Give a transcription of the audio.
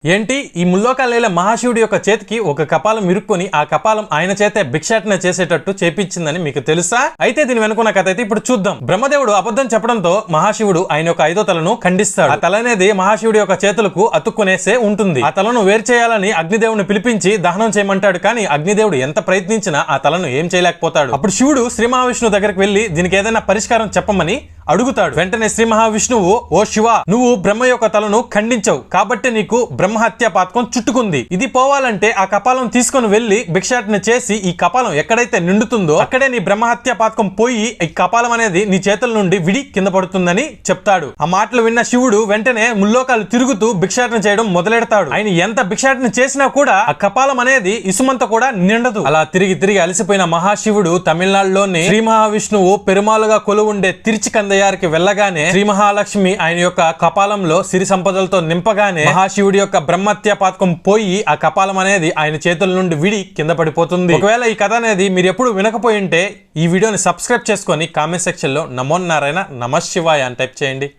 ఏంటి ఈ ముల్లోకాలేల మహాశివుడి యొక్క చేతికి ఒక కపాలం ఇరుక్కొని ఆ కపాలం ఆయన చేతే భిక్షాటన చేసేటట్టు చేపించిందని మీకు తెలుసా? అయితే దీని వెనుకున్న కథ అయితే ఇప్పుడు చూద్దాం. బ్రహ్మదేవుడు అబద్ధం చెప్పడంతో మహాశివుడు ఆయన యొక్క 5వ తలను ఖండిస్తాడు. ఆ తల అనేది మహాశివుడి యొక్క చేతులకు అతుక్కునేసే ఉంటుంది. ఆ తలను వేరు చేయాలని అగ్నిదేవుని పిలిపించి దహనం చేయమంటాడు. కానీ అగ్నిదేవుడు ఎంత ప్రయత్నించినా ఆ తలను ఏం చేయలేకపోతాడు. అప్పుడు శివుడు శ్రీ మహావిష్ణువు దగ్గరికి వెళ్లి దీనికి ఏదైనా పరిష్కారం చెప్పమని అడుగుతాడు. వెంటనే శ్రీ మహావిష్ణువు, ఓ శివ, నువ్వు బ్రహ్మ యొక్క తలను ఖండించవు కాబట్టి నీకు బ్రహ్మహత్య పాతకం చుట్టుకుంది. ఇది పోవాలంటే ఆ కపాలం తీసుకొని వెళ్లి భిక్షాటన చేసి ఈ కపాలం ఎక్కడైతే నిండుతుందో అక్కడే నీ బ్రహ్మహత్య పాతకం పోయి ఈ కపాలం అనేది నీ చేతుల నుండి విడి కింద పడుతుందని చెప్తాడు. ఆ మాటలు విన్న శివుడు వెంటనే ముల్లోకాలు తిరుగుతూ భిక్షాటన చేయడం మొదలెడతాడు. ఆయన ఎంత భిక్షాటన చేసినా కూడా ఆ కపాలం అనేది ఇసుమంత కూడా నిండదు. అలా తిరిగి తిరిగి అలసిపోయిన మహాశివుడు తమిళనాడులోని శ్రీ మహావిష్ణువు పెరుమాలుగా కొలువుండే తిరుచికందయ్యారికి వెళ్ళగానే శ్రీ మహాలక్ష్మి ఆయన యొక్క కపాలంలో సిరి సంపదలతో నింపగానే మహాశివుడి యొక్క బ్రహ్మత్య పాతకం పోయి ఆ కపాలం అనేది ఆయన చేతుల నుండి విడి కింద పడిపోతుంది. ఒకవేళ ఈ కథ అనేది మీరు ఎప్పుడు వినకపోయి ఉంటే ఈ వీడియోని సబ్స్క్రైబ్ చేసుకొని కామెంట్ సెక్షన్ లో నమో నారాయణ నమః శివాయ అని టైప్ చేయండి.